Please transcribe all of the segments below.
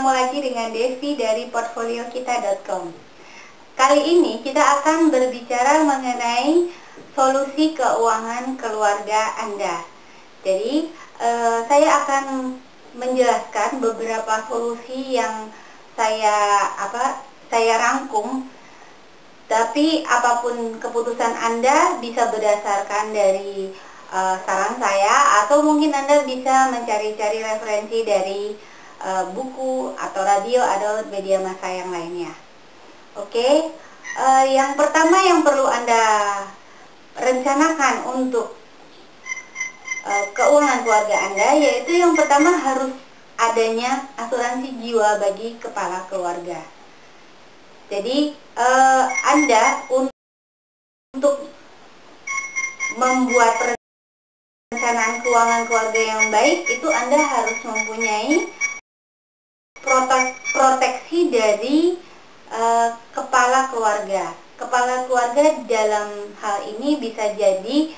bertemu lagi dengan Devi dari portfoliokita.com. Kali ini kita akan berbicara mengenai solusi keuangan keluarga Anda. Jadi, saya akan menjelaskan beberapa solusi yang saya rangkum. Tapi apapun keputusan Anda bisa berdasarkan dari saran saya, atau mungkin Anda bisa mencari-cari referensi dari buku atau radio atau media massa yang lainnya. Oke, yang pertama yang perlu Anda rencanakan untuk keuangan keluarga Anda, yaitu yang pertama harus adanya asuransi jiwa bagi kepala keluarga. Jadi Anda untuk membuat perencanaan keuangan keluarga yang baik, itu Anda harus mempunyai proteksi dari kepala keluarga. Kepala keluarga dalam hal ini bisa jadi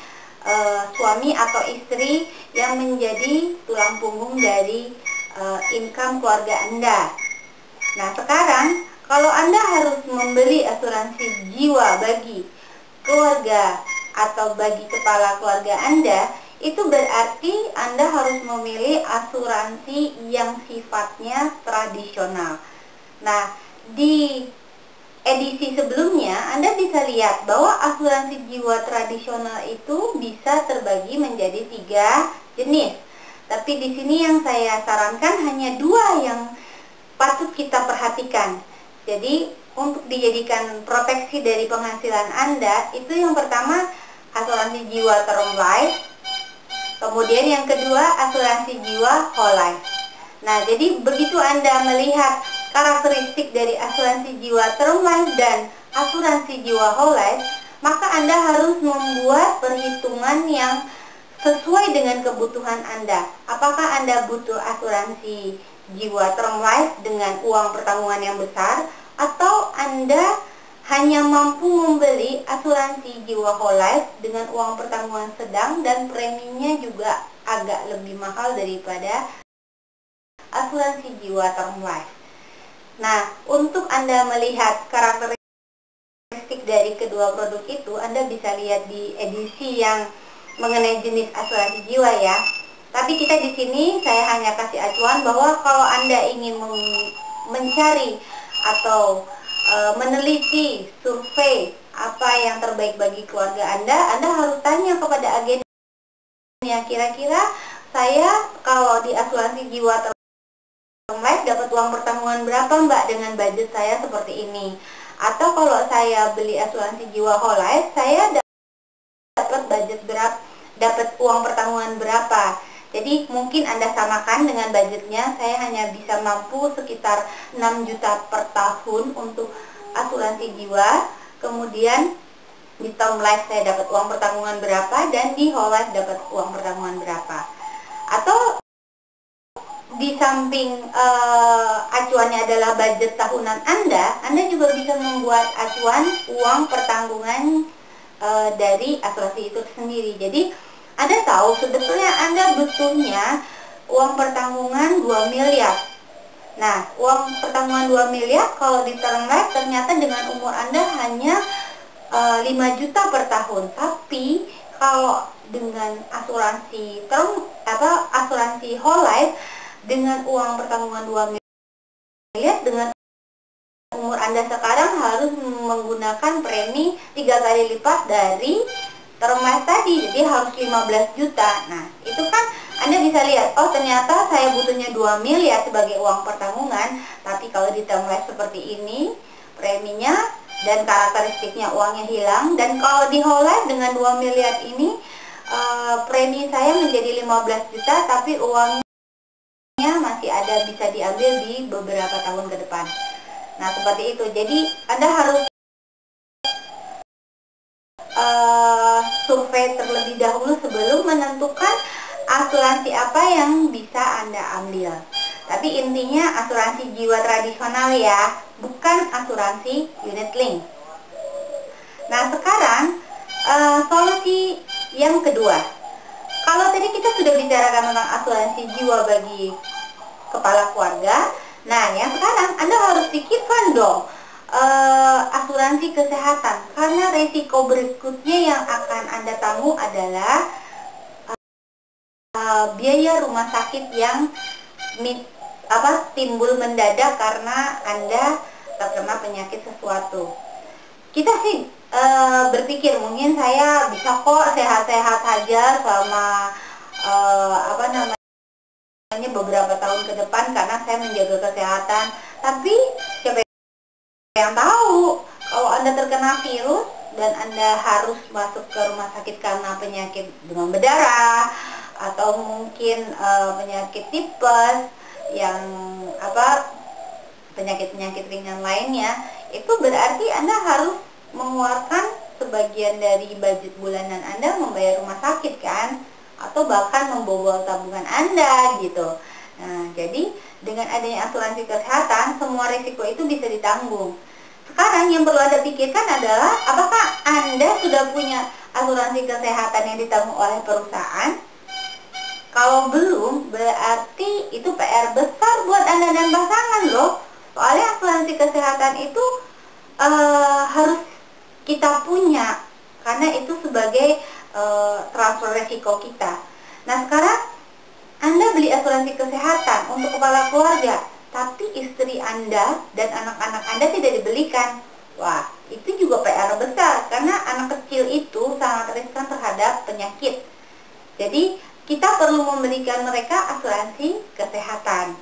suami atau istri yang menjadi tulang punggung dari income keluarga Anda. Nah, sekarang kalau Anda harus membeli asuransi jiwa bagi keluarga atau bagi kepala keluarga Anda, itu berarti Anda harus memilih asuransi yang sifatnya tradisional. Nah, di edisi sebelumnya Anda bisa lihat bahwa asuransi jiwa tradisional itu bisa terbagi menjadi 3 jenis. Tapi di sini yang saya sarankan hanya 2 yang patut kita perhatikan. Jadi untuk dijadikan proteksi dari penghasilan Anda, itu yang pertama asuransi jiwa term life, kemudian yang kedua asuransi jiwa whole life. Nah, jadi begitu Anda melihat karakteristik dari asuransi jiwa term life dan asuransi jiwa whole life, maka Anda harus membuat perhitungan yang sesuai dengan kebutuhan Anda. Apakah Anda butuh asuransi jiwa term life dengan uang pertanggungan yang besar, atau Anda hanya mampu membeli asuransi jiwa whole life dengan uang pertanggungan sedang dan preminya juga agak lebih mahal daripada asuransi jiwa term life. Nah, untuk Anda melihat karakteristik dari kedua produk itu, Anda bisa lihat di edisi yang mengenai jenis asuransi jiwa ya. Tapi kita di sini saya hanya kasih acuan bahwa kalau Anda ingin mencari atau meneliti survei apa yang terbaik bagi keluarga Anda harus tanya kepada agennya, kira-kira saya kalau di asuransi jiwa term life dapat uang pertanggungan berapa Mbak dengan budget saya seperti ini, atau kalau saya beli asuransi jiwa whole life saya dapat budget berapa, dapat uang pertanggungan berapa. Jadi mungkin Anda samakan dengan budgetnya. Saya hanya bisa mampu sekitar 6 juta per tahun untuk asuransi jiwa. Kemudian di term life saya dapat uang pertanggungan berapa, dan di whole life dapat uang pertanggungan berapa. Atau di samping acuannya adalah budget tahunan Anda juga bisa membuat acuan uang pertanggungan dari asuransi itu sendiri. Jadi Anda tahu sebetulnya Anda butuhnya uang pertanggungan 2 miliar. Nah, uang pertanggungan 2 miliar kalau di term life ternyata dengan umur Anda hanya 5 juta per tahun. Tapi kalau dengan asuransi asuransi whole life dengan uang pertanggungan 2 miliar, dengan umur Anda sekarang harus menggunakan premi 3 kali lipat dari term life tadi, jadi harus 15 juta. Nah, itu kan Anda bisa lihat, oh ternyata saya butuhnya 2 miliar sebagai uang pertanggungan, tapi kalau di term life seperti ini, preminya dan karakteristiknya uangnya hilang. Dan kalau di whole life dengan 2 miliar ini, premi saya menjadi 15 juta, tapi uangnya masih ada, bisa diambil di beberapa tahun ke depan. Nah, seperti itu. Jadi Anda harus survei terlebih dahulu sebelum menentukan asuransi apa yang bisa Anda ambil. Tapi intinya asuransi jiwa tradisional ya, bukan asuransi unit link. Nah, sekarang solusi yang kedua. Kalau tadi kita sudah bicarakan tentang asuransi jiwa bagi kepala keluarga, Nah, yang sekarang Anda harus pikirkan dong asuransi kesehatan, karena resiko berikutnya yang akan Anda tanggung adalah biaya rumah sakit yang timbul mendadak karena Anda terkena penyakit sesuatu. Kita sih berpikir mungkin saya bisa kok sehat-sehat saja selama beberapa tahun ke depan karena saya menjaga kesehatan. Tapi siapa yang tahu kalau Anda terkena virus dan Anda harus masuk ke rumah sakit karena penyakit demam berdarah atau mungkin penyakit tipes yang penyakit-penyakit ringan lainnya, itu berarti Anda harus mengeluarkan sebagian dari budget bulanan Anda membayar rumah sakit kan, atau bahkan membobol tabungan Anda gitu. Nah, jadi dengan adanya asuransi kesehatan, semua risiko itu bisa ditanggung. Sekarang yang perlu Anda pikirkan adalah apakah Anda sudah punya asuransi kesehatan yang ditanggung oleh perusahaan? Kalau belum, berarti itu PR besar buat Anda dan pasangan loh. Soalnya asuransi kesehatan itu harus kita punya, karena itu sebagai transfer resiko kita. Nah, sekarang Anda beli asuransi kesehatan untuk kepala keluarga, tapi istri Anda dan anak-anak Anda tidak dibelikan. Wah, itu juga PR besar, karena anak kecil itu sangat riskan terhadap penyakit. Jadi, kita perlu memberikan mereka asuransi kesehatan.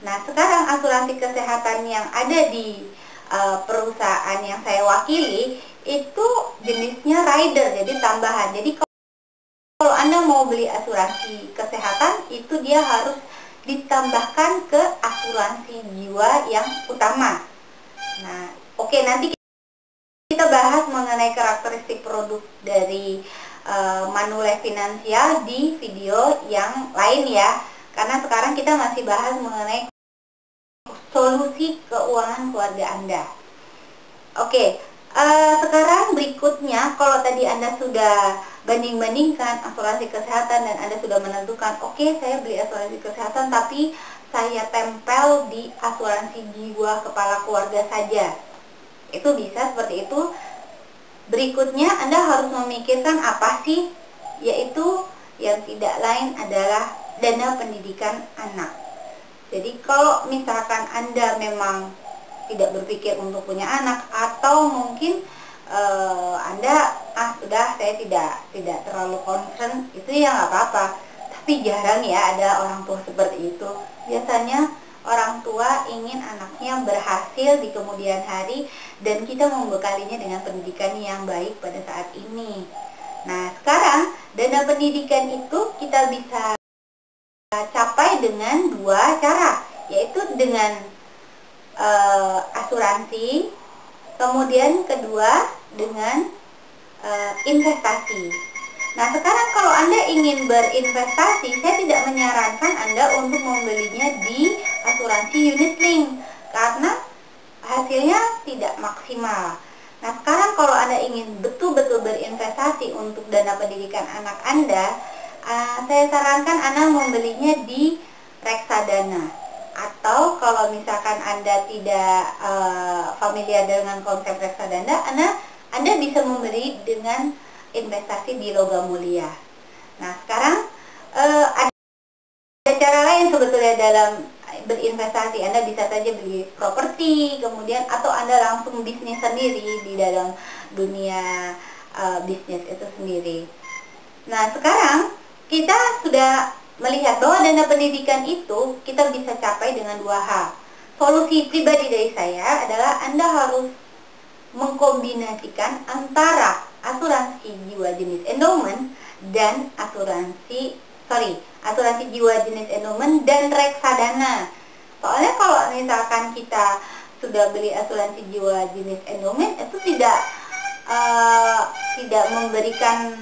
Nah, sekarang asuransi kesehatan yang ada di perusahaan yang saya wakili itu jenisnya rider, jadi tambahan. Jadi kalau Anda mau beli asuransi kesehatan, itu dia harus ditambahkan ke asuransi jiwa yang utama. Nah, oke, nanti kita bahas mengenai karakteristik produk dari Manulife Finansial di video yang lain ya. Karena sekarang kita masih bahas mengenai solusi keuangan keluarga Anda. Oke, sekarang berikutnya, kalau tadi Anda sudah banding-bandingkan asuransi kesehatan dan Anda sudah menentukan, oke, saya beli asuransi kesehatan tapi saya tempel di asuransi jiwa kepala keluarga saja. Itu bisa seperti itu. Berikutnya Anda harus memikirkan apa sih? Yaitu yang tidak lain adalah dana pendidikan anak. Jadi kalau misalkan Anda memang tidak berpikir untuk punya anak, atau mungkin Anda sudah saya tidak terlalu concern, itu ya nggak apa-apa. Tapi jarang ya ada orang tua seperti itu. Biasanya orang tua ingin anaknya berhasil di kemudian hari dan kita membekalinya dengan pendidikan yang baik pada saat ini. Nah, sekarang dana pendidikan itu kita bisa capai dengan dua cara, yaitu dengan asuransi, kemudian kedua dengan investasi. Nah, sekarang kalau Anda ingin berinvestasi, saya tidak menyarankan Anda untuk membelinya di asuransi unit link karena hasilnya tidak maksimal. Nah, sekarang kalau Anda ingin betul-betul berinvestasi untuk dana pendidikan anak Anda, saya sarankan Anda membelinya di reksadana. Atau kalau misalkan Anda tidak familiar dengan konsep reksadana, Anda bisa membeli dengan investasi di logam mulia. Nah, sekarang ada cara lain sebetulnya dalam berinvestasi. Anda bisa saja beli properti, kemudian atau Anda langsung bisnis sendiri di dalam dunia bisnis itu sendiri. Nah, sekarang kita sudah melihat bahwa dana pendidikan itu kita bisa capai dengan dua hal. Solusi pribadi dari saya adalah Anda harus mengkombinasikan antara asuransi jiwa jenis endowment dan asuransi jiwa jenis endowment dan reksadana. Soalnya kalau misalkan kita sudah beli asuransi jiwa jenis endowment, itu tidak memberikan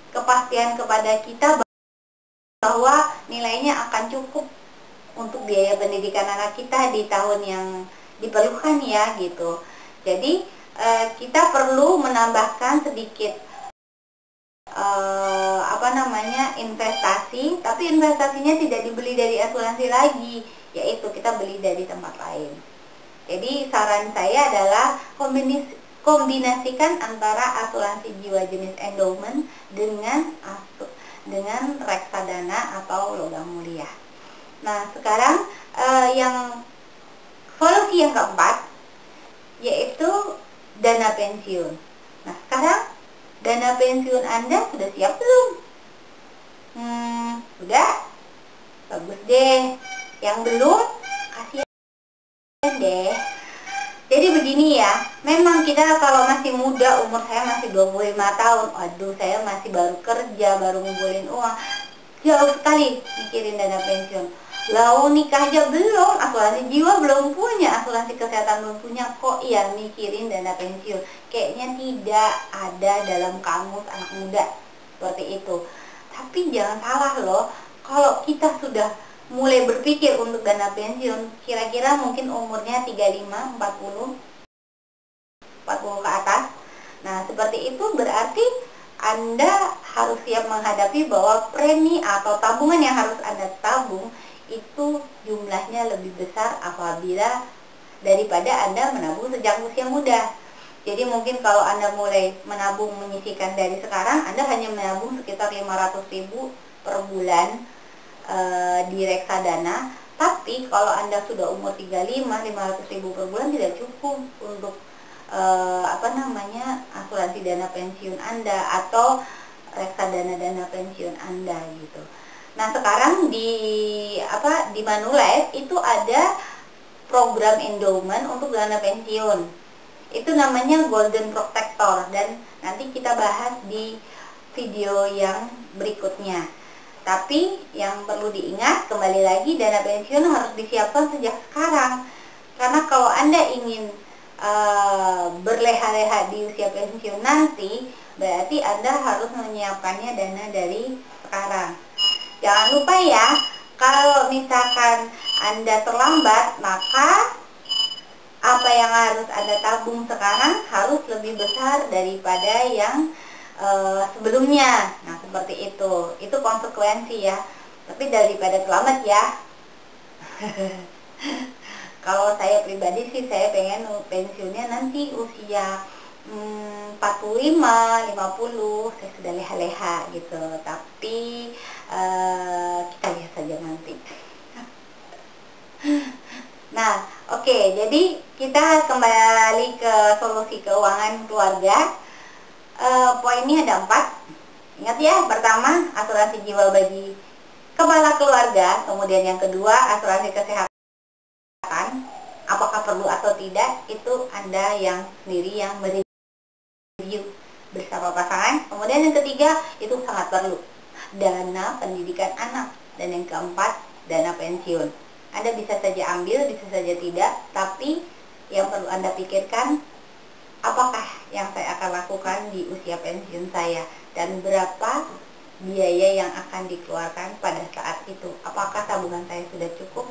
kepastian kepada kita bahwa nilainya akan cukup untuk biaya pendidikan anak kita di tahun yang diperlukan ya gitu. Jadi kita perlu menambahkan sedikit investasi, tapi investasinya tidak dibeli dari asuransi lagi. yaitu kita beli dari tempat lain. Jadi saran saya adalah kombinasikan antara asuransi jiwa jenis endowment dengan reksadana atau logam mulia. Nah, sekarang yang solusi yang keempat yaitu dana pensiun. Nah, sekarang dana pensiun Anda sudah siap belum? Udah? Bagus deh. Yang belum, kasihan deh. Jadi begini ya, memang kita kalau masih muda, umur saya masih 25 tahun, waduh saya masih baru kerja, baru ngumpulin uang, jauh sekali mikirin dana pensiun. Lalu nikah aja belum, asuransi jiwa belum punya, asuransi kesehatan belum punya, kok iya mikirin dana pensiun? Kayaknya tidak ada dalam kamus anak muda seperti itu. Tapi jangan salah loh, kalau kita sudah mulai berpikir untuk dana pensiun, kira-kira mungkin umurnya 35, 40 ke atas. Nah, seperti itu berarti Anda harus siap menghadapi bahwa premi atau tabungan yang harus Anda tabung itu jumlahnya lebih besar apabila daripada Anda menabung sejak usia muda. Jadi mungkin kalau Anda mulai menabung menyisihkan dari sekarang, Anda hanya menabung sekitar 500.000 per bulan di reksadana. Tapi kalau Anda sudah umur 35, 500.000 per bulan tidak cukup untuk asuransi dana pensiun Anda atau reksadana dana pensiun Anda gitu. Nah, sekarang di Manulife itu ada program endowment untuk dana pensiun. Itu namanya Golden Protector dan nanti kita bahas di video yang berikutnya. Tapi yang perlu diingat, kembali lagi, dana pensiun harus disiapkan sejak sekarang. Karena kalau Anda ingin berleha-leha di usia pensiun nanti, berarti Anda harus menyiapkannya dana dari sekarang. Jangan lupa ya, kalau misalkan Anda terlambat, maka apa yang harus Anda tabung sekarang harus lebih besar daripada yang sebelumnya. Nah, seperti itu. Itu konsekuensi ya. Tapi daripada selamat ya. Kalau saya pribadi sih, saya pengen pensiunnya nanti usia 45, 50, saya sudah leha-leha gitu. Tapi kita lihat saja nanti. Nah, oke, jadi kita kembali ke solusi keuangan keluarga. Poinnya ada 4. Ingat ya, pertama asuransi jiwa bagi kepala keluarga, kemudian yang kedua asuransi kesehatan, apakah perlu atau tidak, itu Anda yang sendiri yang mereview bersama pasangan. Kemudian yang ketiga, itu sangat perlu, dana pendidikan anak. Dan yang keempat, dana pensiun. Anda bisa saja ambil, bisa saja tidak, tapi yang perlu Anda pikirkan, apakah yang saya akan lakukan di usia pensiun saya dan berapa biaya yang akan dikeluarkan pada saat itu. Apakah tabungan saya sudah cukup?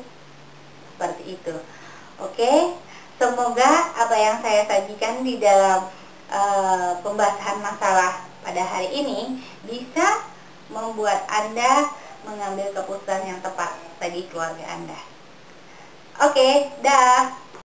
Seperti itu. Oke, semoga apa yang saya sajikan di dalam pembahasan masalah pada hari ini bisa membuat Anda mengambil keputusan yang tepat bagi keluarga Anda. Oke, dah.